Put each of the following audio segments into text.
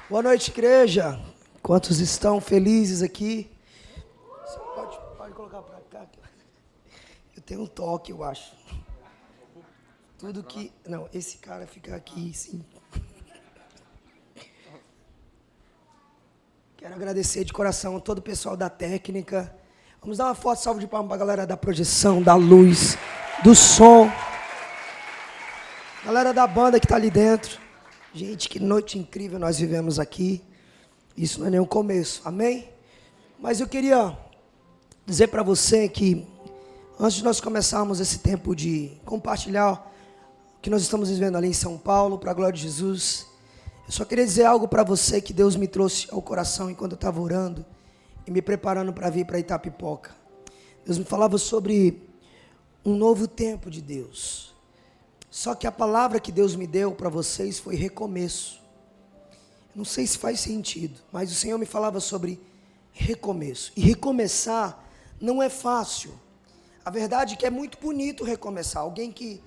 Boa noite, igreja. Quantos estão felizes aqui? Você pode colocar para cá. Eu tenho um toque, eu acho. Tudo que... Não, esse cara fica aqui, sim. Quero agradecer de coração a todo o pessoal da técnica. Vamos dar uma forte salva de palmas para a galera da projeção, da luz, do som. Galera da banda que está ali dentro. Gente, que noite incrível nós vivemos aqui. Isso não é nem o começo, amém? Mas eu queria dizer para você que, antes de nós começarmos esse tempo de compartilhar o que nós estamos vivendo ali em São Paulo, para a glória de Jesus, eu só queria dizer algo para você que Deus me trouxe ao coração enquanto eu estava orando e me preparando para vir para Itapipoca. Deus me falava sobre um novo tempo de Deus. Só que a palavra que Deus me deu para vocês foi recomeço. Não sei se faz sentido, mas o Senhor me falava sobre recomeço. E recomeçar não é fácil. A verdade é que é muito bonito recomeçar. Alguém que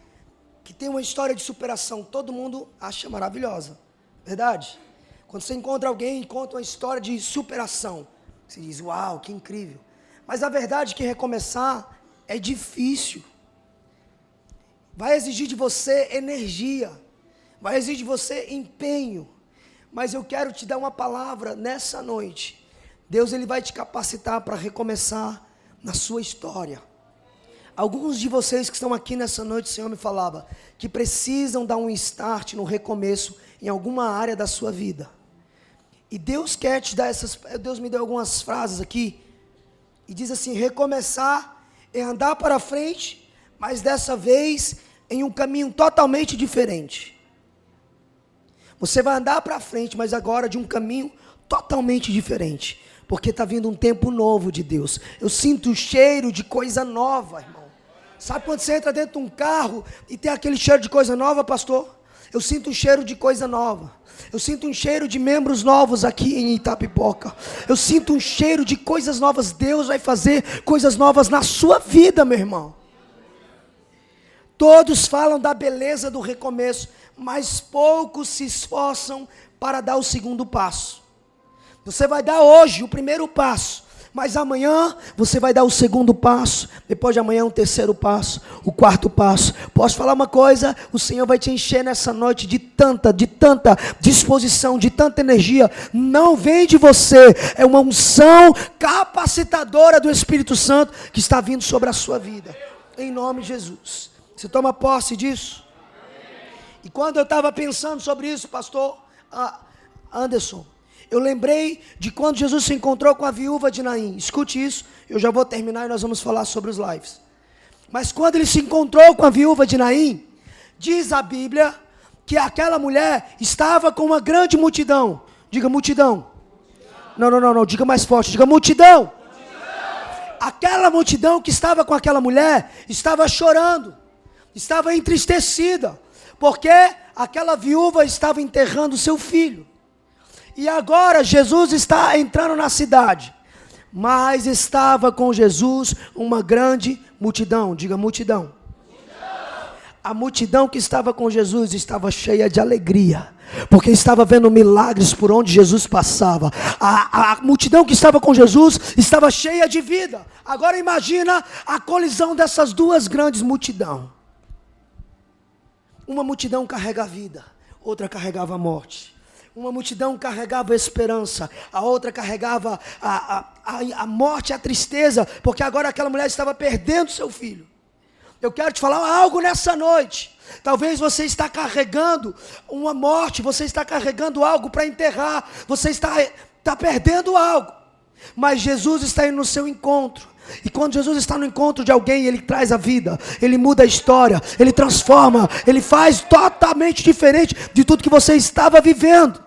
tem uma história de superação, todo mundo acha maravilhosa. Verdade? Quando você encontra alguém e conta uma história de superação, você diz, uau, que incrível. Mas a verdade é que recomeçar é difícil. Vai exigir de você energia, vai exigir de você empenho, mas eu quero te dar uma palavra nessa noite. Deus ele vai te capacitar para recomeçar na sua história. Alguns de vocês que estão aqui nessa noite, o Senhor me falava, que precisam dar um start no recomeço em alguma área da sua vida. E Deus quer te dar Deus me deu algumas frases aqui, e diz assim, recomeçar é andar para frente, mas dessa vez em um caminho totalmente diferente. Você vai andar para frente, mas agora de um caminho totalmente diferente. Porque está vindo um tempo novo de Deus. Eu sinto o cheiro de coisa nova, irmão. Sabe quando você entra dentro de um carro e tem aquele cheiro de coisa nova, pastor? Eu sinto um cheiro de coisa nova. Eu sinto um cheiro de membros novos aqui em Itapipoca. Eu sinto um cheiro de coisas novas. Deus vai fazer coisas novas na sua vida, meu irmão. Todos falam da beleza do recomeço, mas poucos se esforçam para dar o segundo passo. Você vai dar hoje o primeiro passo, mas amanhã você vai dar o segundo passo, depois de amanhã o terceiro passo, o quarto passo. Posso falar uma coisa? O Senhor vai te encher nessa noite de tanta disposição, de tanta energia. Não vem de você, é uma unção capacitadora do Espírito Santo que está vindo sobre a sua vida, em nome de Jesus. Você toma posse disso? E quando eu estava pensando sobre isso, pastor Anderson, eu lembrei de quando Jesus se encontrou com a viúva de Naim. Escute isso, eu já vou terminar e nós vamos falar sobre os lives. Mas quando ele se encontrou com a viúva de Naim, diz a Bíblia que aquela mulher estava com uma grande multidão. Diga multidão. Não, diga mais forte, diga multidão. Aquela multidão que estava com aquela mulher estava chorando. Estava entristecida, porque aquela viúva estava enterrando seu filho. E agora Jesus está entrando na cidade, mas estava com Jesus uma grande multidão, diga multidão. A multidão que estava com Jesus estava cheia de alegria, porque estava vendo milagres por onde Jesus passava. A multidão que estava com Jesus estava cheia de vida. Agora imagina a colisão dessas duas grandes multidões. Uma multidão carrega a vida, outra carregava a morte. Uma multidão carregava a esperança, a outra carregava a morte e a tristeza, porque agora aquela mulher estava perdendo seu filho. Eu quero te falar algo nessa noite. Talvez você está carregando uma morte, você está carregando algo para enterrar, você está perdendo algo. Mas Jesus está indo no seu encontro. E quando Jesus está no encontro de alguém, Ele traz a vida, Ele muda a história, Ele transforma, Ele faz totalmente diferente de tudo que você estava vivendo.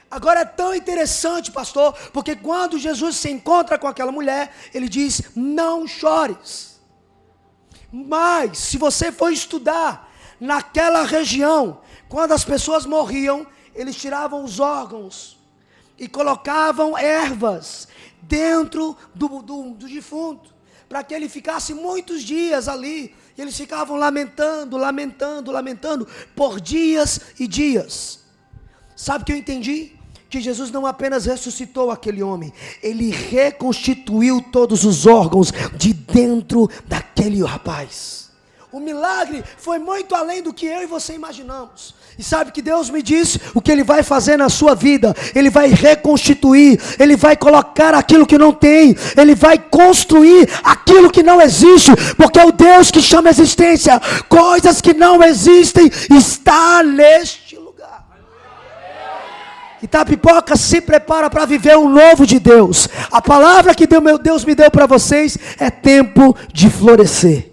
Agora é tão interessante, pastor, porque quando Jesus se encontra com aquela mulher, Ele diz, não chores. Mas, se você for estudar, naquela região, quando as pessoas morriam, eles tiravam os órgãos e colocavam ervas dentro do defunto, para que ele ficasse muitos dias ali, e eles ficavam lamentando por dias e dias. Sabe o que eu entendi? Que Jesus não apenas ressuscitou aquele homem, ele reconstituiu todos os órgãos de dentro daquele rapaz. O milagre foi muito além do que eu e você imaginamos. E sabe que Deus me disse o que Ele vai fazer na sua vida? Ele vai reconstituir, Ele vai colocar aquilo que não tem, Ele vai construir aquilo que não existe, porque é o Deus que chama a existência coisas que não existem, está neste lugar. Itapipoca, se prepara para viver um novo de Deus. A palavra que Deus me deu para vocês é tempo de florescer.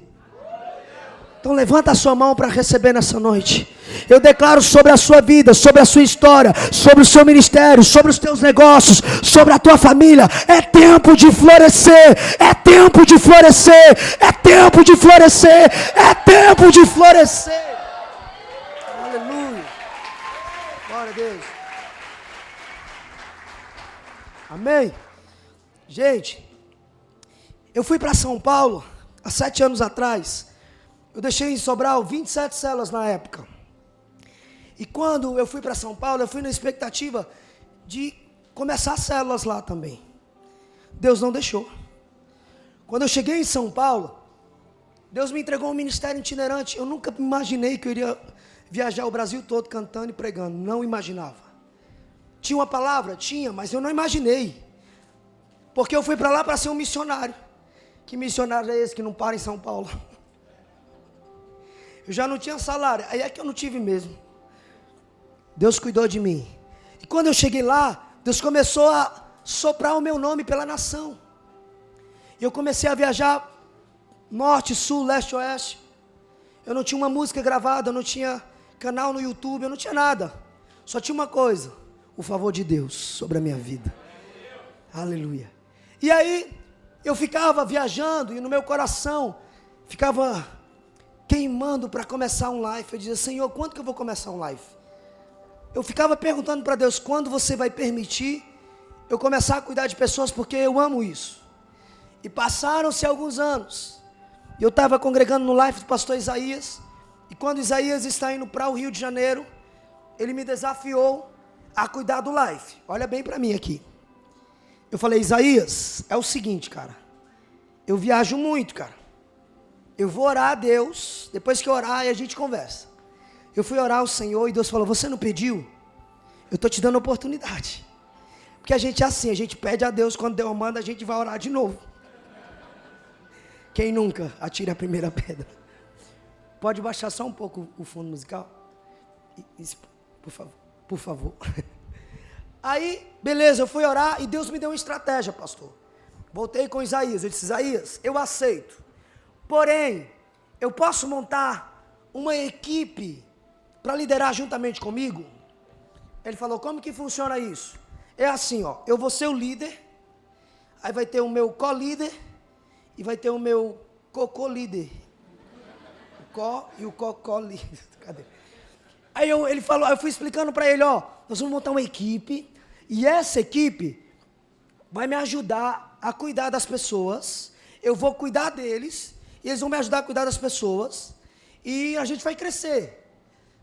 Então levanta a sua mão para receber nessa noite. Eu declaro sobre a sua vida, sobre a sua história, sobre o seu ministério, sobre os teus negócios, sobre a tua família. É tempo de florescer, é tempo de florescer, é tempo de florescer, é tempo de florescer. Aleluia. Glória a Deus. Amém? Gente, eu fui para São Paulo há 7 anos atrás. Eu deixei em Sobral 27 células na época. E quando eu fui para São Paulo, eu fui na expectativa de começar células lá também. Deus não deixou. Quando eu cheguei em São Paulo, Deus me entregou um ministério itinerante. Eu nunca imaginei que eu iria viajar o Brasil todo cantando e pregando. Não imaginava. Tinha uma palavra? Tinha, mas eu não imaginei. Porque eu fui para lá para ser um missionário. Que missionário é esse que não para em São Paulo? Eu já não tinha salário, aí é que eu não tive mesmo. Deus cuidou de mim. E quando eu cheguei lá, Deus começou a soprar o meu nome pela nação. E eu comecei a viajar norte, sul, leste, oeste. Eu não tinha uma música gravada, eu não tinha canal no YouTube, eu não tinha nada. Só tinha uma coisa, o favor de Deus sobre a minha vida. Aleluia. E aí, eu ficava viajando e no meu coração ficava queimando para começar um live. Eu dizia, Senhor, quando que eu vou começar um live? Eu ficava perguntando para Deus, quando você vai permitir eu começar a cuidar de pessoas, porque eu amo isso. E passaram-se alguns anos, e eu estava congregando no live do pastor Isaías, e quando Isaías está indo para o Rio de Janeiro, ele me desafiou a cuidar do live. Olha bem para mim aqui. Eu falei, Isaías, é o seguinte, cara, eu viajo muito, cara. Eu vou orar a Deus, depois que eu orar, aí a gente conversa. Eu fui orar ao Senhor e Deus falou, você não pediu? Eu estou te dando oportunidade. Porque a gente é assim, a gente pede a Deus, quando Deus manda, a gente vai orar de novo. Quem nunca atira a primeira pedra? Pode baixar só um pouco o fundo musical? Isso, por favor, por favor. Aí, beleza, eu fui orar e Deus me deu uma estratégia, pastor. Voltei com Isaías, eu disse, Isaías, eu aceito. Porém, eu posso montar uma equipe para liderar juntamente comigo? Ele falou, como que funciona isso? É assim, ó, eu vou ser o líder, aí vai ter o meu co-líder e vai ter o meu cocô-líder. O co e o cocó-líder. Cadê? Aí ele falou, eu fui explicando para ele, ó, nós vamos montar uma equipe e essa equipe vai me ajudar a cuidar das pessoas, eu vou cuidar deles, e eles vão me ajudar a cuidar das pessoas, e a gente vai crescer.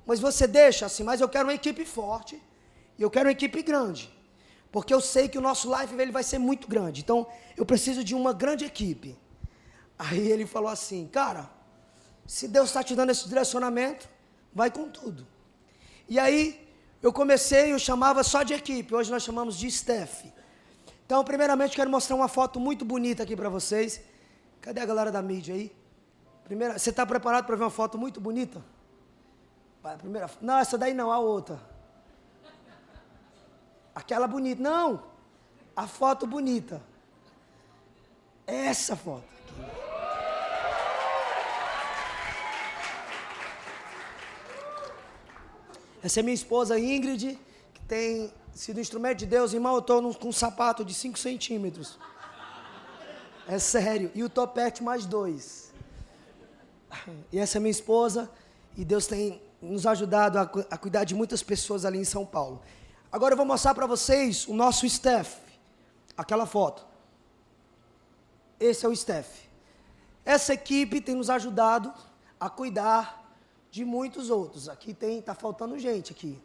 Mas você deixa assim, mas eu quero uma equipe forte, e eu quero uma equipe grande, porque eu sei que o nosso life ele vai ser muito grande, então eu preciso de uma grande equipe. Aí ele falou assim, cara, se Deus está te dando esse direcionamento, vai com tudo. E aí eu comecei, eu chamava só de equipe, hoje nós chamamos de staff. Então primeiramente quero mostrar uma foto muito bonita aqui para vocês. Cadê a galera da mídia aí? Primeira, você está preparado para ver uma foto muito bonita? Vai, primeira, não, essa daí não, a outra. Aquela bonita, não, a foto bonita. Essa foto. Essa é minha esposa Ingrid, que tem sido instrumento de Deus. Irmão, eu estou com um sapato de 5 centímetros. É sério. E o topete mais 2. E essa é minha esposa. E Deus tem nos ajudado a cuidar de muitas pessoas ali em São Paulo. Agora eu vou mostrar para vocês o nosso staff. Aquela foto. Esse é o staff. Essa equipe tem nos ajudado a cuidar de muitos outros. Aqui está faltando gente aqui.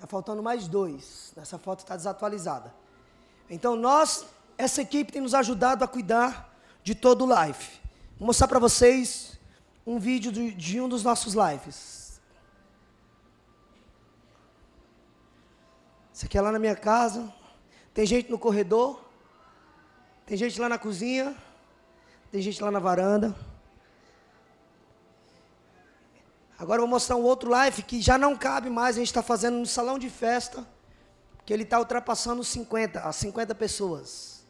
Está faltando mais 2. Essa foto está desatualizada. Então essa equipe tem nos ajudado a cuidar de todo o live. Vou mostrar para vocês um vídeo de um dos nossos lives. Isso aqui é lá na minha casa. Tem gente no corredor. Tem gente lá na cozinha. Tem gente lá na varanda. Agora eu vou mostrar um outro live que já não cabe mais. A gente está fazendo no salão de festa. Que ele está ultrapassando as 50 pessoas.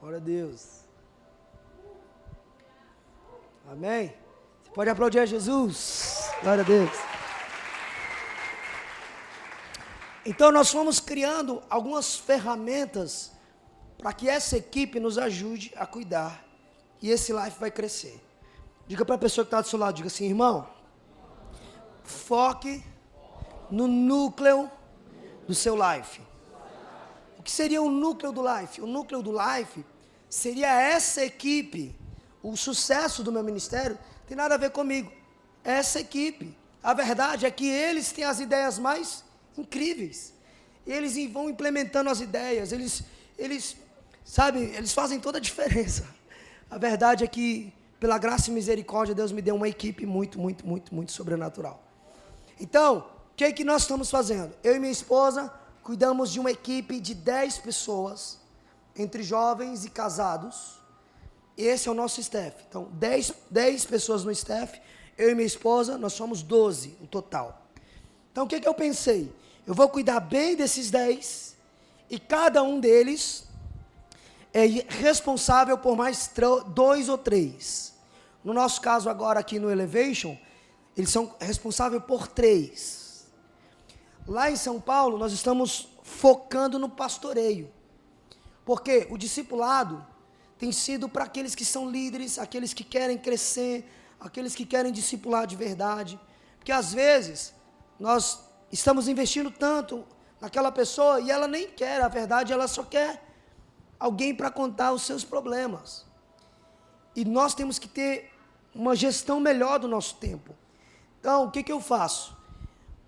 Glória a Deus. Amém? Você pode aplaudir a Jesus. Glória a Deus. Então nós fomos criando algumas ferramentas para que essa equipe nos ajude a cuidar. E esse life vai crescer. Diga para a pessoa que está do seu lado, diga assim, irmão, foque no núcleo do seu life. O que seria o núcleo do life? O núcleo do life seria essa equipe. O sucesso do meu ministério tem nada a ver comigo. Essa equipe. A verdade é que eles têm as ideias mais incríveis. Eles vão implementando as ideias. Eles fazem toda a diferença. A verdade é que, pela graça e misericórdia, Deus me deu uma equipe muito, muito, muito, muito sobrenatural. Então, o que é que nós estamos fazendo? Eu e minha esposa cuidamos de uma equipe de 10 pessoas, entre jovens e casados. Esse é o nosso staff. Então, 10 pessoas no staff, eu e minha esposa, nós somos 12 no total. Então, o que eu pensei? Eu vou cuidar bem desses 10, e cada um deles é responsável por mais 2 ou 3. No nosso caso agora aqui no Elevation, eles são responsáveis por 3. Lá em São Paulo, nós estamos focando no pastoreio. Porque o discipulado tem sido para aqueles que são líderes, aqueles que querem crescer, aqueles que querem discipular de verdade. Porque às vezes, nós estamos investindo tanto naquela pessoa e ela nem quer, a verdade, ela só quer alguém para contar os seus problemas. E nós temos que ter uma gestão melhor do nosso tempo. Então, o que eu faço?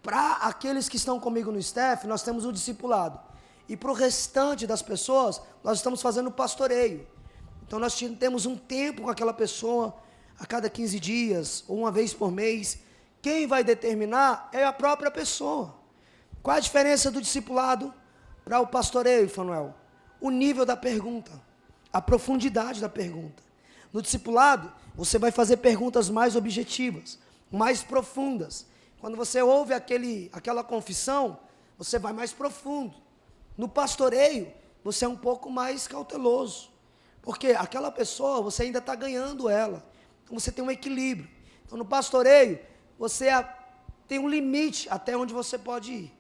Para aqueles que estão comigo no staff, nós temos o discipulado. E para o restante das pessoas, nós estamos fazendo o pastoreio. Então, nós temos um tempo com aquela pessoa, a cada 15 dias, ou uma vez por mês. Quem vai determinar é a própria pessoa. Qual a diferença do discipulado para o pastoreio, Fanuel? O nível da pergunta, a profundidade da pergunta. No discipulado, você vai fazer perguntas mais objetivas, mais profundas. Quando você ouve aquela confissão, você vai mais profundo. No pastoreio, você é um pouco mais cauteloso. Porque aquela pessoa, você ainda está ganhando ela. Então você tem um equilíbrio. Então no pastoreio, você tem um limite até onde você pode ir.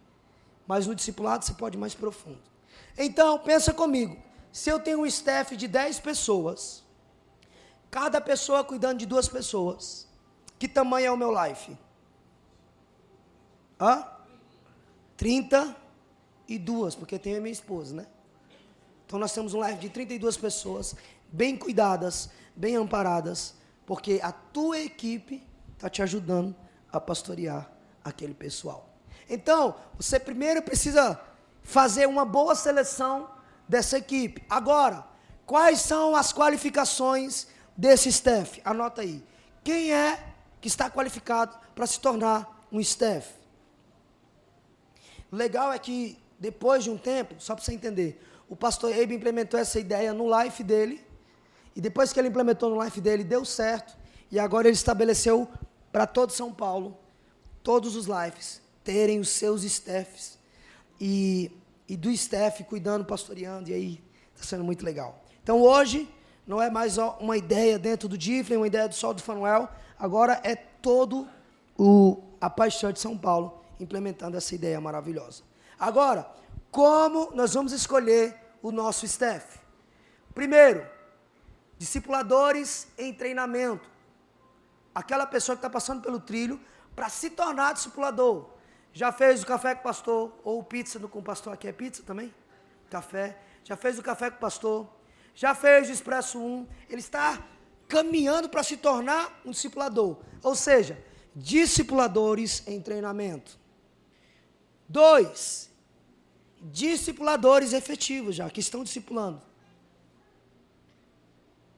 Mas no discipulado, você pode ir mais profundo. Então, pensa comigo. Se eu tenho um staff de 10 pessoas, cada pessoa cuidando de 2 pessoas, que tamanho é o meu life? 32, porque tem a minha esposa, né? Então nós temos um life de 32 pessoas, bem cuidadas, bem amparadas, porque a tua equipe está te ajudando a pastorear aquele pessoal. Então, você primeiro precisa fazer uma boa seleção dessa equipe. Agora, quais são as qualificações desse staff? Anota aí. Quem é que está qualificado para se tornar um staff? O legal é que, depois de um tempo, só para você entender, o pastor Abe implementou essa ideia no life dele, e depois que ele implementou no life dele, deu certo, e agora ele estabeleceu para todo São Paulo, todos os lives, terem os seus staffs, e do staff cuidando, pastoreando, e aí está sendo muito legal. Então hoje, não é mais uma ideia dentro do Difflin, uma ideia só do Fanuel, agora é todo a Paixão de São Paulo, implementando essa ideia maravilhosa. Agora, como nós vamos escolher o nosso staff? Primeiro, discipuladores em treinamento. Aquela pessoa que está passando pelo trilho para se tornar discipulador. Já fez o café com o pastor, ou pizza com o pastor, aqui é pizza também? Café. Já fez o café com o pastor, já fez o Expresso 1, ele está caminhando para se tornar um discipulador. Ou seja, discipuladores em treinamento. 2, discipuladores efetivos já, que estão discipulando.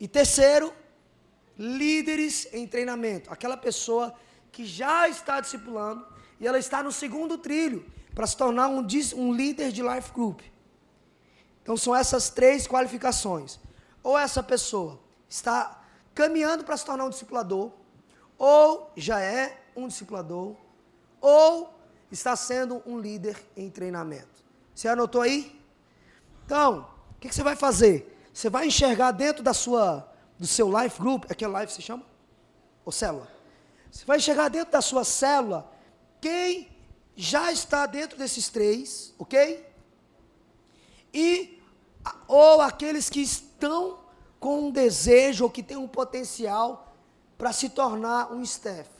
E 3, líderes em treinamento. Aquela pessoa que já está discipulando e ela está no 2º trilho para se tornar um líder de life group. Então são essas 3 qualificações. Ou essa pessoa está caminhando para se tornar um discipulador, ou já é um discipulador, ou está sendo um líder em treinamento. Você anotou aí? Então, o que você vai fazer? Você vai enxergar dentro do seu life group, aquele life se chama? Ou célula? Você vai enxergar dentro da sua célula quem já está dentro desses 3, ok? Ou aqueles que estão com um desejo ou que tem um potencial para se tornar um staff.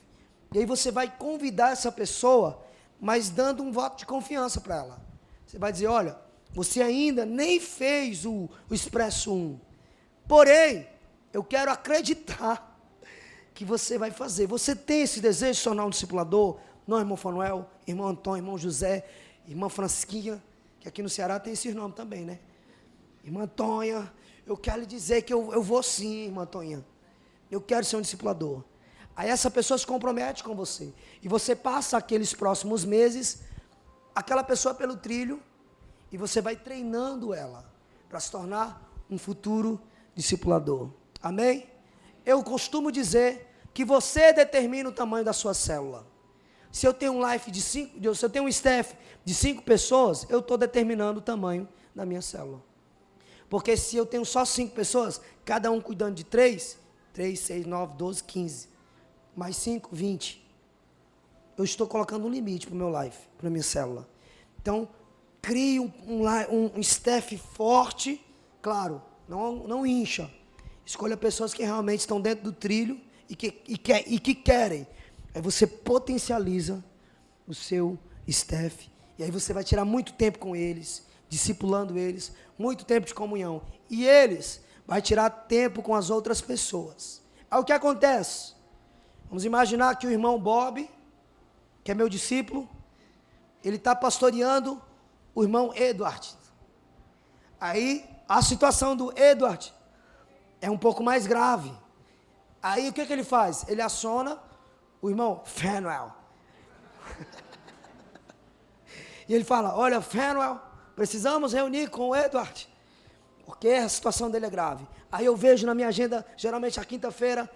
E aí você vai convidar essa pessoa, mas dando um voto de confiança para ela. Você vai dizer, olha, você ainda nem fez o Expresso 1, porém, eu quero acreditar que você vai fazer. Você tem esse desejo de se tornar um discipulador? Não, irmão Fanuel, irmão Antônio, irmão José, irmã Francisquinha, que aqui no Ceará tem esse nome também, né? Irmã Antônia, eu quero lhe dizer que eu vou sim, irmã Antônia. Eu quero ser um discipulador. Aí essa pessoa se compromete com você. E você passa aqueles próximos meses, aquela pessoa pelo trilho, e você vai treinando ela para se tornar um futuro discipulador. Amém? Eu costumo dizer que você determina o tamanho da sua célula. Se eu tenho um life se eu tenho um staff de 5 pessoas, eu estou determinando o tamanho da minha célula. Porque se eu tenho só 5 pessoas, cada um cuidando de 3, 6, 9, 12, 15, mais 5, 20. Eu estou colocando um limite para o meu life, para a minha célula. Então, crie um staff forte, claro, não incha. Escolha pessoas que realmente estão dentro do trilho e que querem. Aí você potencializa o seu staff. E aí você vai tirar muito tempo com eles, discipulando eles, muito tempo de comunhão. E eles vai tirar tempo com as outras pessoas. Aí o que acontece? Vamos imaginar que o irmão Bob, que é meu discípulo, ele está pastoreando o irmão Edward. Aí a situação do Edward é um pouco mais grave. Aí o que ele faz? Ele aciona o irmão Fanuel. E ele fala, olha, Fanuel, precisamos reunir com o Edward, porque a situação dele é grave. Aí eu vejo na minha agenda, geralmente a quinta-feira,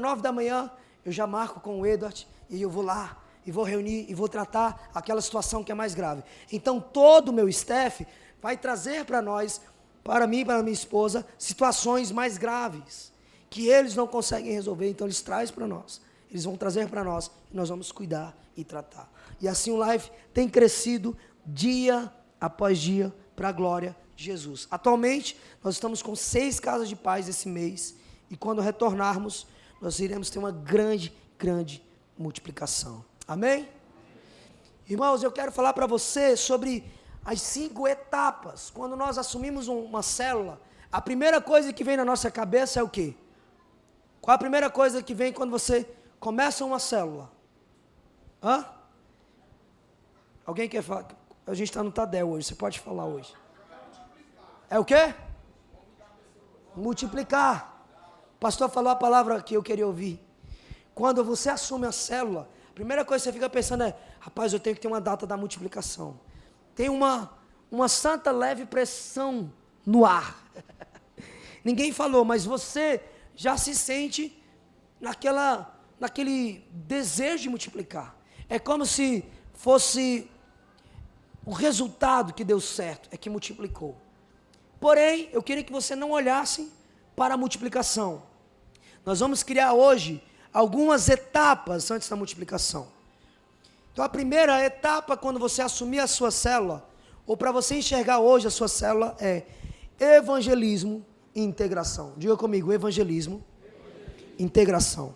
9 da manhã, eu já marco com o Edward, e eu vou lá, e vou reunir, e vou tratar aquela situação que é mais grave. Então todo o meu staff vai trazer para nós, para mim e para minha esposa, situações mais graves, que eles não conseguem resolver, então eles trazem para nós. Eles vão trazer para nós, e nós vamos cuidar e tratar. E assim o Life tem crescido dia após dia para a glória de Jesus. Atualmente, nós estamos com 6 casas de paz esse mês, e quando retornarmos, nós iremos ter uma grande multiplicação. Amém? Irmãos, eu quero falar para você sobre as 5 etapas. Quando nós assumimos uma célula, a primeira coisa que vem na nossa cabeça é o quê? Qual a primeira coisa que vem quando você começa uma célula? Hã? Alguém quer falar? A gente está no Tadel hoje, você pode falar hoje. É o quê? Multiplicar. O pastor falou a palavra que eu queria ouvir. Quando você assume a célula, a primeira coisa que você fica pensando é, rapaz, eu tenho que ter uma data da multiplicação. Tem uma santa leve pressão no ar. Ninguém falou, mas você já se sente naquele desejo de multiplicar. É como se fosse o resultado que deu certo, é que multiplicou. Porém, eu queria que você não olhasse para a multiplicação. Nós vamos criar hoje algumas etapas antes da multiplicação. Então, a primeira etapa, quando você assumir a sua célula, ou para você enxergar hoje a sua célula, é evangelismo e integração. Diga comigo, evangelismo, integração.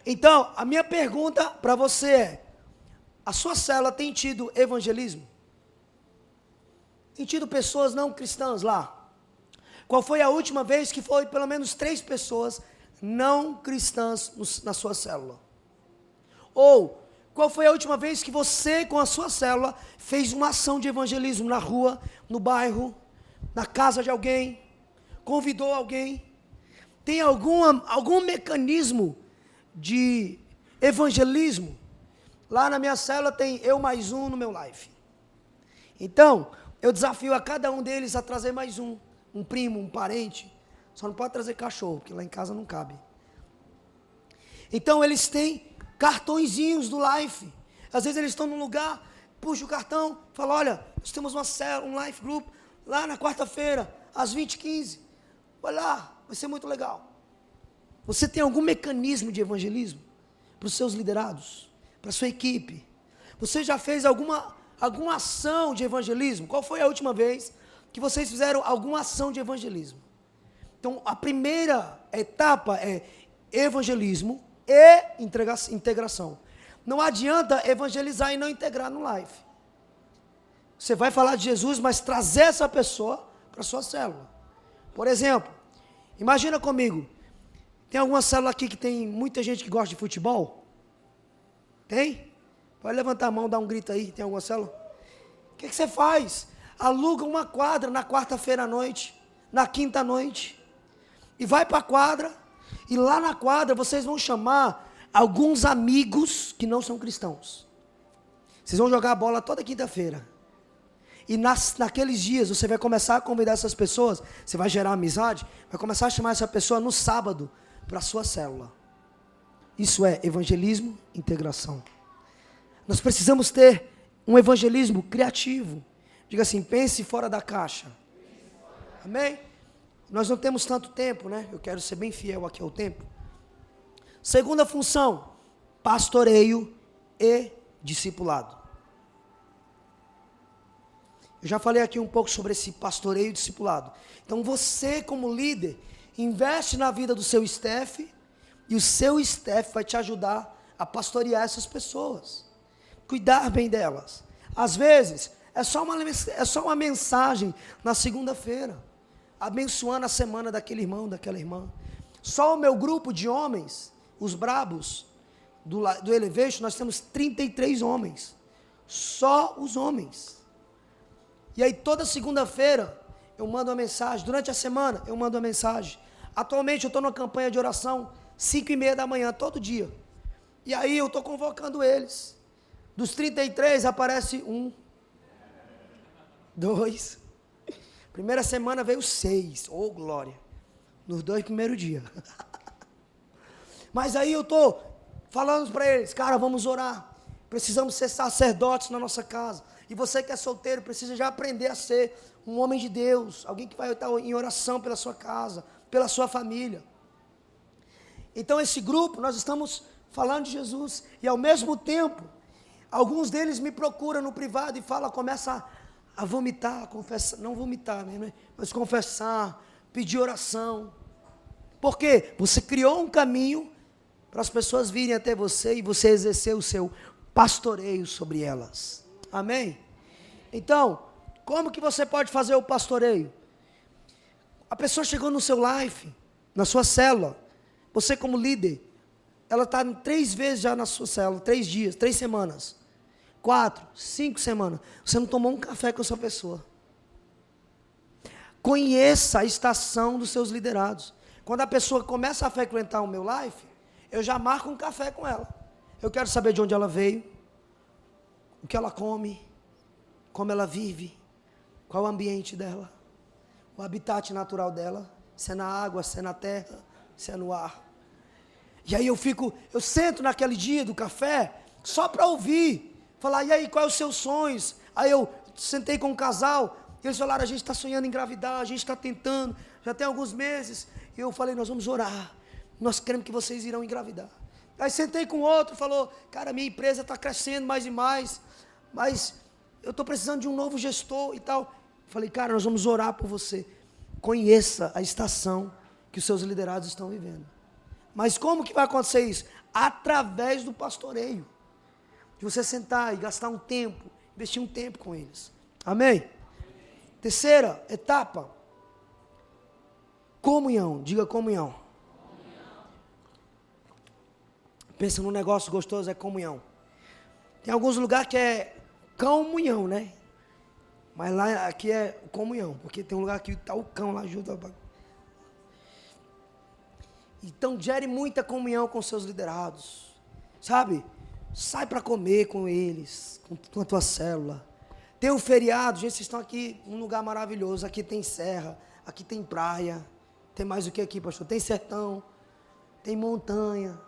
Então, a minha pergunta para você é, a sua célula tem tido evangelismo? Tem tido pessoas não cristãs lá? Qual foi a última vez que foi pelo menos 3 pessoas não cristãs na sua célula? Ou, qual foi a última vez que você, com a sua célula, fez uma ação de evangelismo na rua, no bairro, na casa de alguém, convidou alguém? Tem algum mecanismo de evangelismo? Lá na minha célula tem eu mais um no meu life. Então, eu desafio a cada um deles a trazer mais um primo, um parente. Só não pode trazer cachorro, porque lá em casa não cabe. Então, eles têm cartõezinhos do life. Às vezes eles estão num lugar, puxa o cartão, fala, olha, nós temos uma célula, um life group, lá na quarta-feira, às 20h15. Vai lá, vai ser muito legal. Você tem algum mecanismo de evangelismo para os seus liderados, para a sua equipe? Você já fez alguma ação de evangelismo? Qual foi a última vez que vocês fizeram alguma ação de evangelismo? Então, a primeira etapa é evangelismo e integração. Não adianta evangelizar e não integrar no life. Você vai falar de Jesus, mas trazer essa pessoa para a sua célula. Por exemplo, imagina comigo, tem alguma célula aqui que tem muita gente que gosta de futebol? Tem? Pode levantar a mão, dar um grito aí, tem alguma célula? O que você faz? Aluga uma quadra na quarta-feira à noite, na quinta à noite, e vai para a quadra, e lá na quadra vocês vão chamar alguns amigos que não são cristãos. Vocês vão jogar a bola toda quinta-feira. E naqueles dias você vai começar a convidar essas pessoas, você vai gerar amizade, vai começar a chamar essa pessoa no sábado para a sua célula. Isso é evangelismo, integração. Nós precisamos ter um evangelismo criativo. Diga assim, pense fora da caixa. Amém? Nós não temos tanto tempo, né? Eu quero ser bem fiel aqui ao tempo. Segunda função, pastoreio e discipulado. Eu já falei aqui um pouco sobre esse pastoreio e discipulado. Então você, como líder, investe na vida do seu staff, e o seu staff vai te ajudar a pastorear essas pessoas, cuidar bem delas. Às vezes, é só uma mensagem na segunda-feira, abençoando a semana daquele irmão, daquela irmã. Só o meu grupo de homens, os brabos do Elevation, nós temos 33 homens, só os homens. E aí toda segunda-feira eu mando uma mensagem, durante a semana eu mando uma mensagem. Atualmente eu estou numa campanha de oração, 5h30 da manhã, todo dia. E aí eu estou convocando eles. Dos 33 aparece 1, 2. Primeira semana veio 6, oh glória. Nos 2 primeiros dias. Mas aí eu estou falando para eles, cara, vamos orar. Precisamos ser sacerdotes na nossa casa. E você que é solteiro, precisa já aprender a ser um homem de Deus. Alguém que vai estar em oração pela sua casa, pela sua família. Então esse grupo, nós estamos falando de Jesus. E ao mesmo tempo, alguns deles me procuram no privado e falam, começa a vomitar, confessar, não vomitar, né, mas confessar, pedir oração. Por quê? Você criou um caminho para as pessoas virem até você e você exercer o seu pastoreio sobre elas. Amém? Então, como que você pode fazer o pastoreio? A pessoa chegou no seu life, na sua célula, você como líder, ela está 3 vezes já na sua célula, 3 dias, 3 semanas, 4, 5 semanas, você não tomou um café com essa pessoa. Conheça a estação dos seus liderados. Quando a pessoa começa a frequentar o meu life, eu já marco um café com ela. Eu quero saber de onde ela veio, o que ela come, como ela vive, qual o ambiente dela, o habitat natural dela, se é na água, se é na terra, se é no ar. E aí eu sento naquele dia do café, só para ouvir, falar, e aí, quais os seus sonhos? Aí eu sentei com um casal, e eles falaram, a gente está sonhando em engravidar, a gente está tentando, já tem alguns meses. E eu falei, nós vamos orar, nós queremos que vocês irão engravidar. Aí sentei com outro, falou, cara, minha empresa está crescendo mais e mais, mas eu estou precisando de um novo gestor e tal. Falei, cara, nós vamos orar por você. Conheça a estação que os seus liderados estão vivendo. Mas como que vai acontecer isso? Através do pastoreio. De você sentar e gastar um tempo, investir um tempo com eles. Amém? Terceira etapa, Comunhão, diga comunhão. Pensa num negócio gostoso, é comunhão. Tem alguns lugares que é comunhão, né? Mas lá, aqui é comunhão, porque tem um lugar que está o cão lá junto. Então, gere muita comunhão com seus liderados, sabe? Sai para comer com eles, com a tua célula. Tem um feriado, gente, vocês estão aqui num lugar maravilhoso. Aqui tem serra, aqui tem praia. Tem mais o que aqui, pastor? Tem sertão, tem montanha.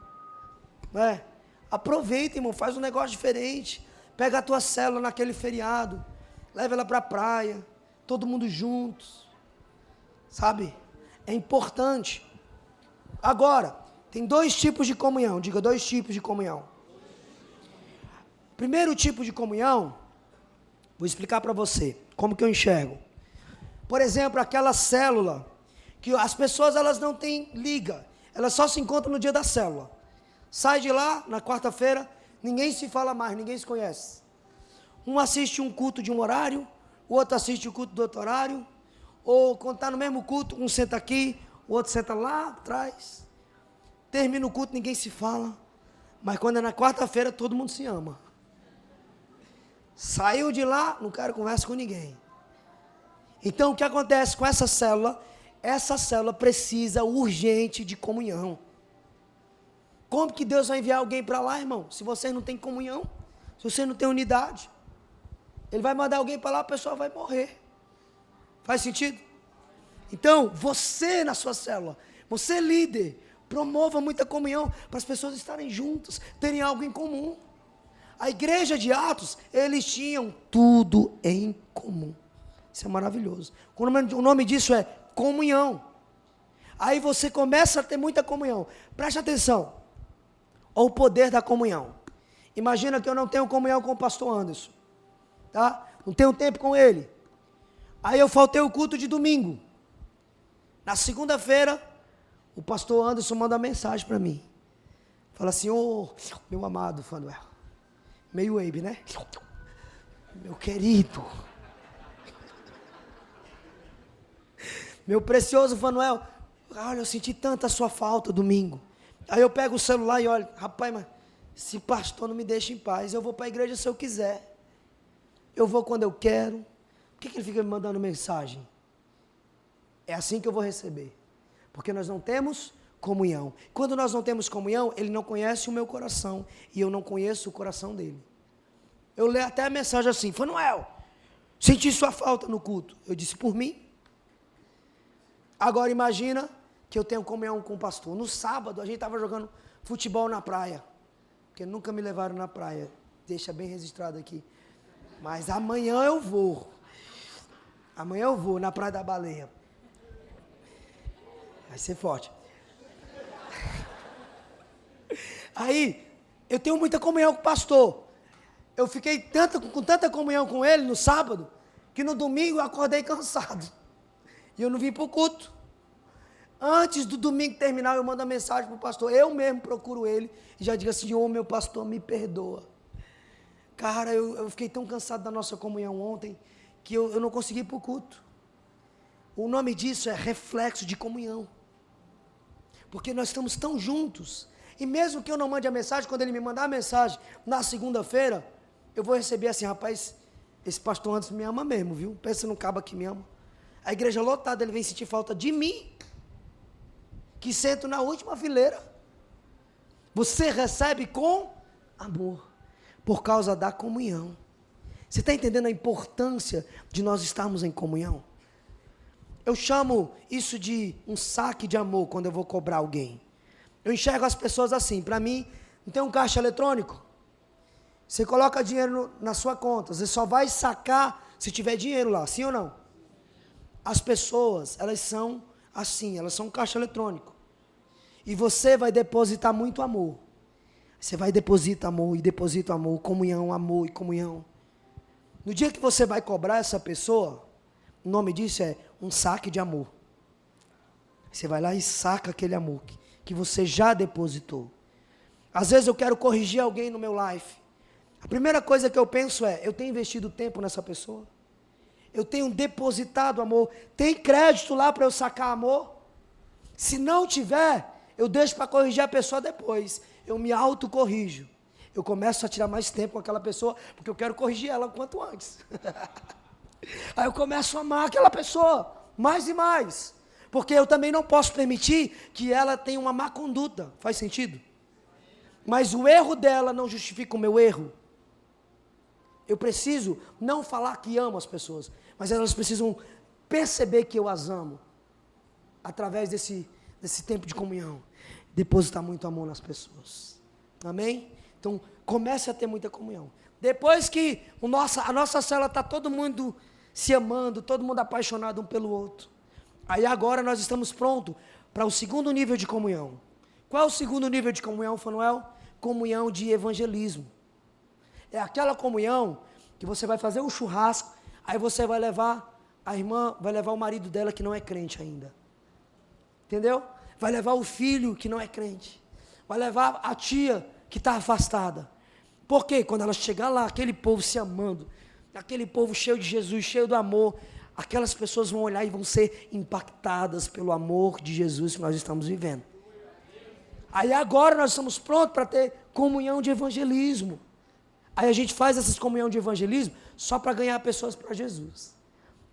Aproveita, irmão, faz um negócio diferente. Pega a tua célula naquele feriado, leva ela para a praia, todo mundo juntos, sabe? É importante. Agora, tem 2 tipos de comunhão, diga 2 tipos de comunhão. Primeiro tipo de comunhão, vou explicar para você, como que eu enxergo. Por exemplo, aquela célula, que as pessoas elas não têm liga, elas só se encontram no dia da célula. Sai de lá, na quarta-feira, ninguém se fala mais, ninguém se conhece. Um assiste um culto de um horário, o outro assiste o culto do outro horário, ou quando está no mesmo culto, um senta aqui, o outro senta lá atrás. Termina o culto, ninguém se fala, mas quando é na quarta-feira, todo mundo se ama. Saiu de lá, não quero conversa com ninguém. Então, o que acontece com essa célula? Essa célula precisa urgente de comunhão. Como que Deus vai enviar alguém para lá, irmão? Se vocês não têm comunhão, se você não tem unidade. Ele vai mandar alguém para lá, a pessoa vai morrer. Faz sentido? Então, você na sua célula, você líder, promova muita comunhão para as pessoas estarem juntas, terem algo em comum. A igreja de Atos, eles tinham tudo em comum. Isso é maravilhoso. O nome disso é comunhão. Aí você começa a ter muita comunhão. Preste atenção. Olha o poder da comunhão. Imagina que eu não tenho comunhão com o pastor Anderson. Tá? Não tenho tempo com ele. Aí eu faltei o culto de domingo. Na segunda-feira, o pastor Anderson manda mensagem para mim. Fala assim, meu amado Fanuel. Meio Abe, né? Meu querido. Meu precioso Fanuel. Olha, eu senti tanta sua falta domingo. Aí eu pego o celular e olho, rapaz, mas esse pastor não me deixa em paz. Eu vou para a igreja se eu quiser. Eu vou quando eu quero. Por que ele fica me mandando mensagem? É assim que eu vou receber. Porque nós não temos comunhão. Quando nós não temos comunhão, ele não conhece o meu coração. E eu não conheço o coração dele. Eu leio até a mensagem assim, Fanuel, senti sua falta no culto. Eu disse, por mim. Agora imagina que eu tenho comunhão com o pastor. No sábado, a gente estava jogando futebol na praia. Porque nunca me levaram na praia. Deixa bem registrado aqui. Mas amanhã eu vou. Amanhã eu vou na Praia da Baleia. Vai ser forte. Aí, eu tenho muita comunhão com o pastor. Eu fiquei com tanta comunhão com ele no sábado, que no domingo eu acordei cansado. E eu não vim para o culto. Antes do domingo terminar, eu mando a mensagem para o pastor. Eu mesmo procuro ele e já digo assim, meu pastor, me perdoa. Cara, eu fiquei tão cansado da nossa comunhão ontem, que eu não consegui ir para o culto. O nome disso é reflexo de comunhão. Porque nós estamos tão juntos. E mesmo que eu não mande a mensagem, quando ele me mandar a mensagem na segunda-feira, eu vou receber assim, rapaz, esse pastor antes me ama mesmo, viu? Pensa num cabo que me ama. A igreja lotada, ele vem sentir falta de mim, que sento na última fileira. Você recebe com amor, por causa da comunhão. Você está entendendo a importância de nós estarmos em comunhão? Eu chamo isso de um saque de amor quando eu vou cobrar alguém. Eu enxergo as pessoas assim, para mim, não tem um caixa eletrônico? Você coloca dinheiro na sua conta, você só vai sacar se tiver dinheiro lá, sim ou não? As pessoas, elas são assim, elas são um caixa eletrônico. E você vai depositar muito amor. Você vai depositar amor e deposita amor, comunhão, amor e comunhão. No dia que você vai cobrar essa pessoa, o nome disso é um saque de amor. Você vai lá e saca aquele amor que você já depositou. Às vezes eu quero corrigir alguém no meu life. A primeira coisa que eu penso é, eu tenho investido tempo nessa pessoa? Eu tenho depositado amor? Tem crédito lá para eu sacar amor? Se não tiver, eu deixo para corrigir a pessoa depois. Eu me autocorrijo. Eu começo a tirar mais tempo com aquela pessoa, porque eu quero corrigir ela o quanto antes. Aí eu começo a amar aquela pessoa, mais e mais. Porque eu também não posso permitir que ela tenha uma má conduta. Faz sentido? Mas o erro dela não justifica o meu erro. Eu preciso não falar que amo as pessoas, mas elas precisam perceber que eu as amo. Através desse tempo de comunhão. Depositar muito amor nas pessoas. Amém? Então, comece a ter muita comunhão. Depois que a nossa célula está todo mundo se amando, todo mundo apaixonado um pelo outro. Aí agora nós estamos prontos para o segundo nível de comunhão. Qual é o segundo nível de comunhão, Fanuel? Comunhão de evangelismo. É aquela comunhão que você vai fazer um churrasco, aí você vai levar, a irmã vai levar o marido dela que não é crente ainda. Entendeu? Vai levar o filho que não é crente. Vai levar a tia que está afastada. Porque quando ela chegar lá, aquele povo se amando, aquele povo cheio de Jesus, cheio do amor, aquelas pessoas vão olhar e vão ser impactadas pelo amor de Jesus que nós estamos vivendo. Aí agora nós estamos prontos para ter comunhão de evangelismo. Aí a gente faz essas comunhão de evangelismo só para ganhar pessoas para Jesus.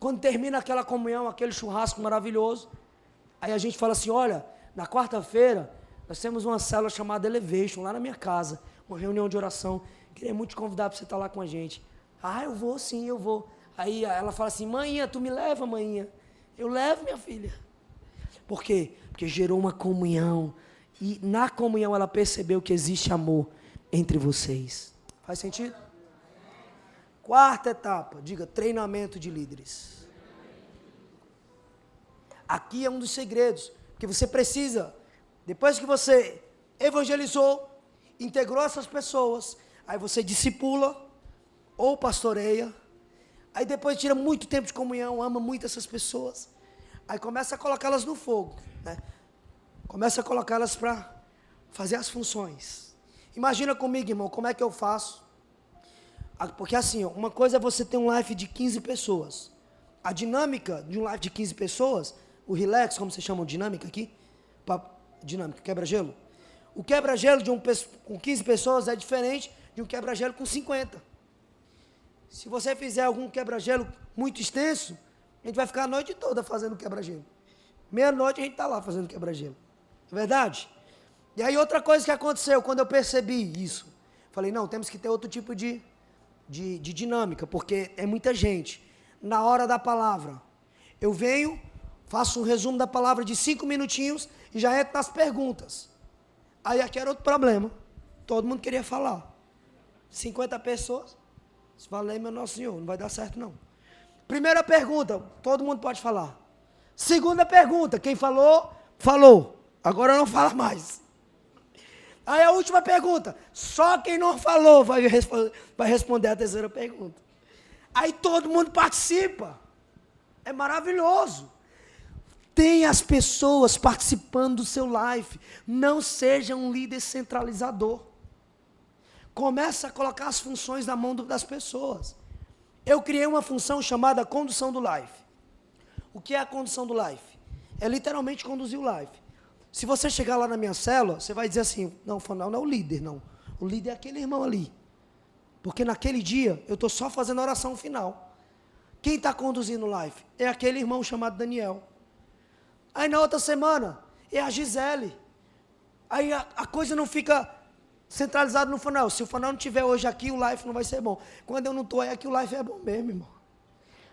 Quando termina aquela comunhão, aquele churrasco maravilhoso, aí a gente fala assim, olha, na quarta-feira nós temos uma célula chamada Elevation lá na minha casa, uma reunião de oração, queria muito te convidar para você estar lá com a gente. Ah, eu vou sim, eu vou. Aí ela fala assim, maninha, tu me leva, maninha? Eu levo, minha filha. Por quê? Porque gerou uma comunhão, e na comunhão ela percebeu que existe amor entre vocês. Faz sentido? Quarta etapa, diga, treinamento de líderes. Aqui é um dos segredos, porque você precisa, depois que você evangelizou, integrou essas pessoas, aí você discipula ou pastoreia, aí depois tira muito tempo de comunhão, ama muito essas pessoas, aí começa a colocá-las no fogo, né? Começa a colocá-las para fazer as funções. Imagina comigo, irmão, como é que eu faço? Porque assim, uma coisa é você ter um life de 15 pessoas. A dinâmica de um life de 15 pessoas, o relax, como vocês chamam de dinâmica aqui? Dinâmica, quebra-gelo. O quebra-gelo com 15 pessoas é diferente de um quebra-gelo com 50. Se você fizer algum quebra-gelo muito extenso, a gente vai ficar a noite toda fazendo quebra-gelo. Meia-noite a gente está lá fazendo quebra-gelo. É verdade? E aí outra coisa que aconteceu, quando eu percebi isso, falei, não, temos que ter outro tipo de dinâmica, porque é muita gente. Na hora da palavra, eu venho, faço um resumo da palavra de 5 minutinhos e já entro nas perguntas. Aí aqui era outro problema. Todo mundo queria falar. 50 pessoas. Falei, meu Nosso Senhor, não vai dar certo não. Primeira pergunta, todo mundo pode falar. Segunda pergunta, quem falou, falou. Agora não fala mais. Aí a última pergunta, só quem não falou vai responder a terceira pergunta. Aí todo mundo participa. É maravilhoso. Tem as pessoas participando do seu life. Não seja um líder centralizador. Começa a colocar as funções na mão das pessoas. Eu criei uma função chamada condução do life. O que é a condução do life? É literalmente conduzir o life. Se você chegar lá na minha célula, você vai dizer assim, não, não é o líder, não. O líder é aquele irmão ali. Porque naquele dia, eu estou só fazendo a oração final. Quem está conduzindo o life? É aquele irmão chamado Daniel. Aí na outra semana, é a Gisele. Aí a coisa não fica centralizada no Fanel. Se o Fanel não estiver hoje aqui, o life não vai ser bom. Quando eu não estou aí, aqui o life é bom mesmo, irmão.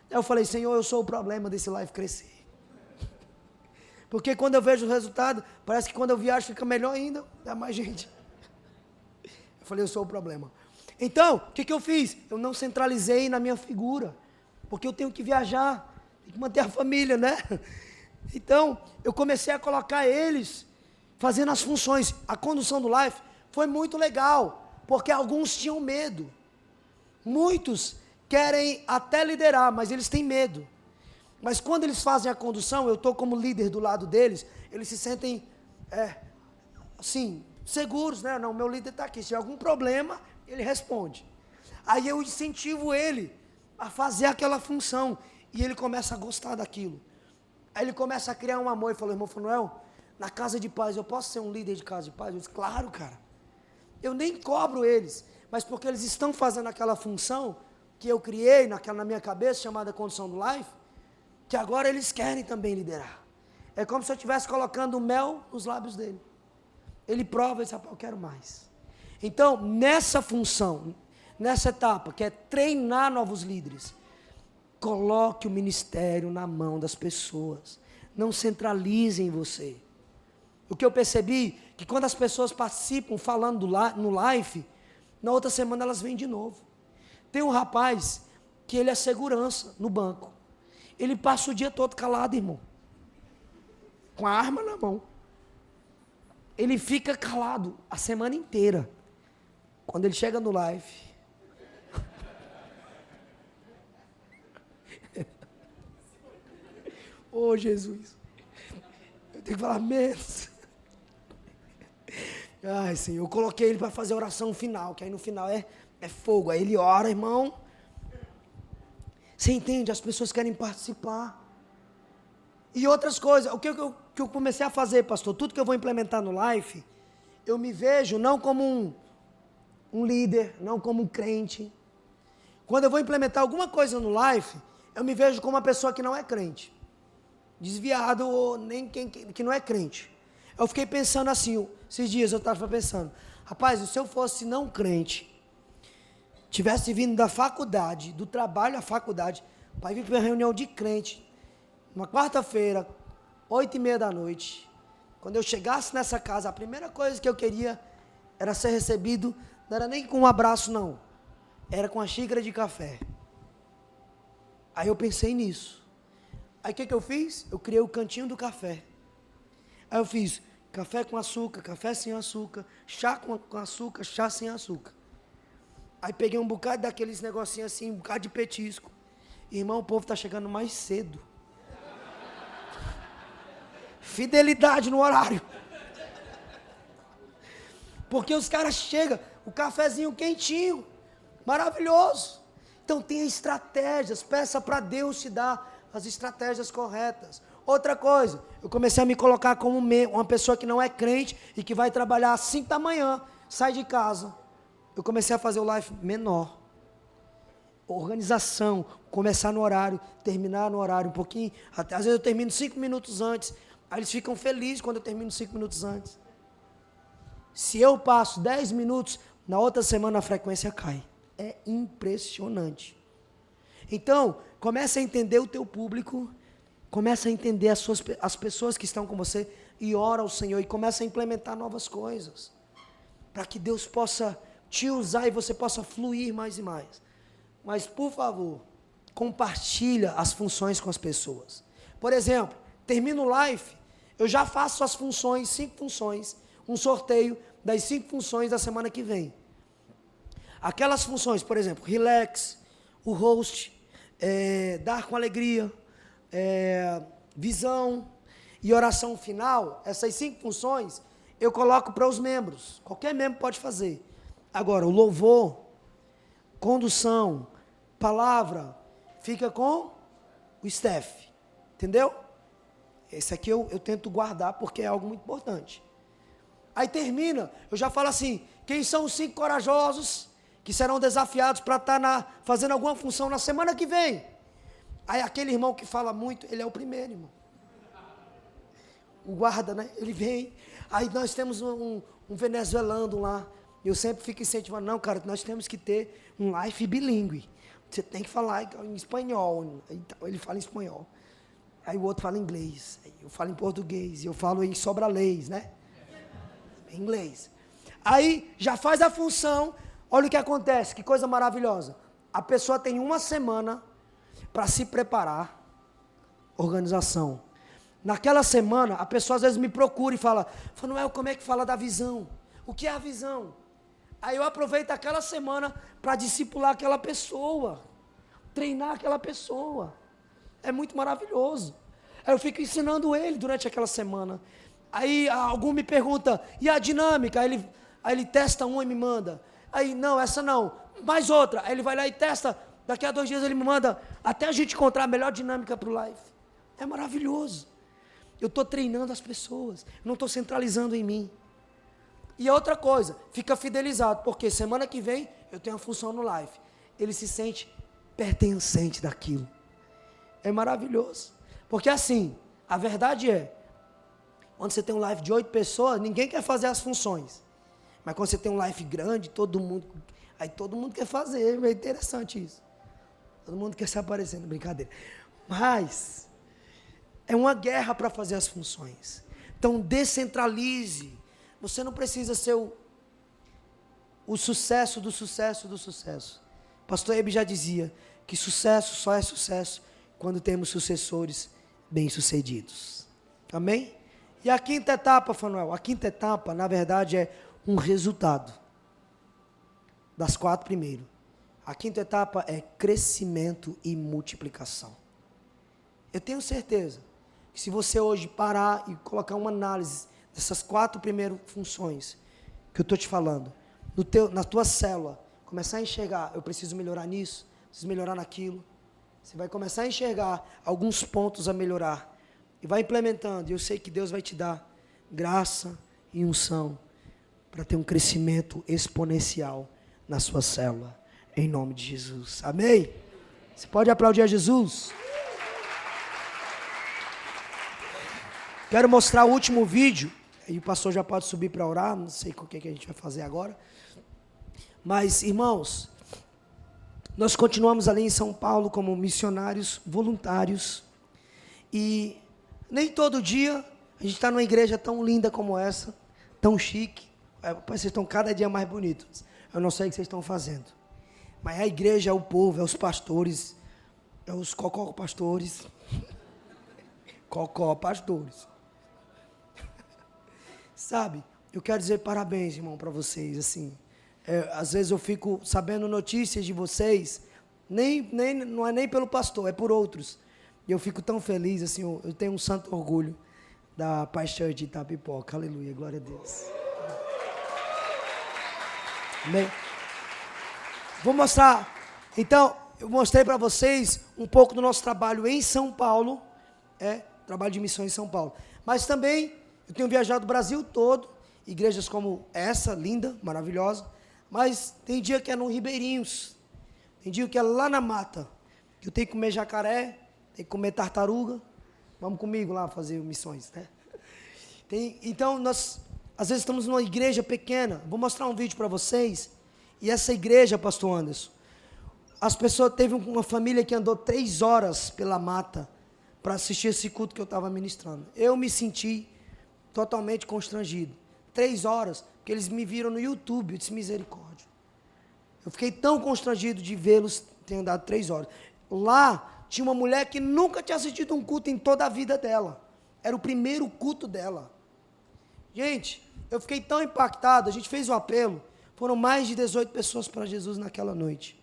Aí eu falei, Senhor, eu sou o problema desse life crescer. Porque quando eu vejo o resultado, parece que quando eu viajo fica melhor ainda, dá mais gente. Eu falei, eu sou o problema. Então, o que eu fiz? Eu não centralizei na minha figura, porque eu tenho que viajar, tenho que manter a família, né? Então, eu comecei a colocar eles fazendo as funções. A condução do life foi muito legal, porque alguns tinham medo. Muitos querem até liderar, mas eles têm medo. Mas quando eles fazem a condução, eu estou como líder do lado deles, eles se sentem, assim, seguros, né? Não, meu líder está aqui, se tiver algum problema, ele responde. Aí eu incentivo ele a fazer aquela função, e ele começa a gostar daquilo. Aí ele começa a criar um amor, e falou, irmão Fanuel, na casa de paz, eu posso ser um líder de casa de paz? Eu disse, claro, cara. Eu nem cobro eles, mas porque eles estão fazendo aquela função que eu criei na minha cabeça, chamada condição do life, que agora eles querem também liderar. É como se eu estivesse colocando mel nos lábios dele. Ele prova e diz, rapaz, eu quero mais. Então, nessa função, nessa etapa, que é treinar novos líderes, coloque o ministério na mão das pessoas. Não centralize em você. O que eu percebi, que quando as pessoas participam falando no live, na outra semana elas vêm de novo. Tem um rapaz que ele é segurança no banco. Ele passa o dia todo calado, irmão. Com a arma na mão. Ele fica calado a semana inteira. Quando ele chega no live, oh, Jesus, eu tenho que falar menos. Ai, Senhor, eu coloquei ele para fazer a oração final, que aí no final é fogo. Aí ele ora, irmão. Você entende? As pessoas querem participar. E outras coisas. O que eu comecei a fazer, pastor? Tudo que eu vou implementar no Life, eu me vejo não como um líder, não como um crente. Quando eu vou implementar alguma coisa no Life, eu me vejo como uma pessoa que não é crente. Desviado ou nem que não é crente. Eu fiquei pensando assim, esses dias eu estava pensando, rapaz, se eu fosse não crente, tivesse vindo da faculdade, do trabalho à faculdade, para vir para uma reunião de crente, uma quarta-feira, 8h30 da noite, quando eu chegasse nessa casa, a primeira coisa que eu queria era ser recebido, não era nem com um abraço não, era com uma xícara de café. Aí eu pensei nisso. Aí o que eu fiz? Eu criei o cantinho do café. Aí eu fiz café com açúcar, café sem açúcar, chá com açúcar, chá sem açúcar. Aí peguei um bocado daqueles negocinhos assim, um bocado de petisco. Irmão, o povo está chegando mais cedo. Fidelidade no horário. Porque os caras chegam, o cafezinho quentinho, maravilhoso. Então tenha estratégias, peça para Deus te dar as estratégias corretas. Outra coisa, eu comecei a me colocar como uma pessoa que não é crente e que vai trabalhar às 5 da manhã, sai de casa. Eu comecei a fazer o life menor. Organização, começar no horário, terminar no horário um pouquinho. Até, às vezes eu termino 5 minutos antes. Aí eles ficam felizes quando eu termino 5 minutos antes. Se eu passo 10 minutos, na outra semana a frequência cai. É impressionante. Então, comece a entender o teu público, comece a entender as pessoas que estão com você e ora ao Senhor e comece a implementar novas coisas. Para que Deus possa te usar e você possa fluir mais e mais. Mas, por favor, compartilha as funções com as pessoas. Por exemplo, termino o live, eu já faço as funções, 5 funções, um sorteio das 5 funções da semana que vem. Aquelas funções, por exemplo, relax, o host, dar com alegria, visão e oração final, essas 5 funções, eu coloco para os membros. Qualquer membro pode fazer. Agora, o louvor, condução, palavra, fica com o staff. Entendeu? Esse aqui eu tento guardar porque é algo muito importante. Aí termina, eu já falo assim, quem são os 5 corajosos que serão desafiados para estar fazendo alguma função na semana que vem? Aí aquele irmão que fala muito, ele é o primeiro, irmão. O guarda, né? Ele vem. Aí nós temos um venezuelano lá. Eu sempre fico incentivando, não, cara, nós temos que ter um life bilíngue. Você tem que falar em espanhol. Então, ele fala em espanhol. Aí o outro fala em inglês. Aí eu falo em português. Eu falo em sobralês, né? Em inglês. Aí já faz a função. Olha o que acontece, que coisa maravilhosa. A pessoa tem uma semana para se preparar. Organização. Naquela semana, a pessoa às vezes me procura e fala, Fanuel, como é que fala da visão? O que é a visão? Aí eu aproveito aquela semana para discipular aquela pessoa, treinar aquela pessoa. É muito maravilhoso. Aí eu fico ensinando ele durante aquela semana. Aí algum me pergunta, e a dinâmica? Aí ele testa uma e me manda. Aí, não, essa não. Mais outra. Aí ele vai lá e testa. Daqui a 2 dias ele me manda, até a gente encontrar a melhor dinâmica para o live. É maravilhoso. Eu estou treinando as pessoas, não estou centralizando em mim. E a outra coisa, fica fidelizado, porque semana que vem eu tenho uma função no live. Ele se sente pertencente daquilo. É maravilhoso. Porque assim, a verdade é, quando você tem um live de 8 pessoas, ninguém quer fazer as funções. Mas quando você tem um live grande, todo mundo quer fazer, é interessante isso. Todo mundo quer se aparecer, brincadeira. Mas é uma guerra para fazer as funções. Então descentralize. Você não precisa ser o sucesso do sucesso do sucesso. Pastor Hebe já dizia que sucesso só é sucesso quando temos sucessores bem-sucedidos. Amém? E a quinta etapa, Fanuel, a quinta etapa, na verdade, é um resultado das 4 primeiras. A quinta etapa é crescimento e multiplicação. Eu tenho certeza que se você hoje parar e colocar uma análise dessas 4 primeiras funções que eu estou te falando, na tua célula, começar a enxergar, eu preciso melhorar nisso, preciso melhorar naquilo, você vai começar a enxergar alguns pontos a melhorar, e vai implementando, e eu sei que Deus vai te dar graça e unção, para ter um crescimento exponencial na sua célula, em nome de Jesus, amém? Você pode aplaudir a Jesus? Quero mostrar o último vídeo, e o pastor já pode subir para orar, não sei o que a gente vai fazer agora. Mas, irmãos, nós continuamos ali em São Paulo como missionários voluntários. E nem todo dia a gente está numa igreja tão linda como essa, tão chique. Vocês estão cada dia mais bonitos. Eu não sei o que vocês estão fazendo. Mas a igreja é o povo, é os pastores, é os cocó pastores. Cocó pastores. Sabe, eu quero dizer parabéns, irmão, para vocês, assim, às vezes eu fico sabendo notícias de vocês, não é nem pelo pastor, é por outros, e eu fico tão feliz, assim, eu tenho um santo orgulho da Paz Church de Itapipoca, aleluia, glória a Deus. Amém? Vou mostrar, então, eu mostrei para vocês um pouco do nosso trabalho em São Paulo, trabalho de missões em São Paulo, mas também eu tenho viajado o Brasil todo, igrejas como essa, linda, maravilhosa, mas tem dia que é no Ribeirinhos, tem dia que é lá na mata, que eu tenho que comer jacaré, tenho que comer tartaruga, vamos comigo lá fazer missões, né? Então, nós, às vezes estamos numa igreja pequena, vou mostrar um vídeo para vocês, e essa igreja, pastor Anderson, as pessoas, teve uma família que andou 3 horas pela mata, para assistir esse culto que eu estava ministrando. Eu me senti totalmente constrangido. 3 horas, porque eles me viram no YouTube, eu disse misericórdia. Eu fiquei tão constrangido de vê-los ter andado 3 horas. Lá, tinha uma mulher que nunca tinha assistido um culto em toda a vida dela. Era o primeiro culto dela. Gente, eu fiquei tão impactado, a gente fez o apelo, foram mais de 18 pessoas para Jesus naquela noite.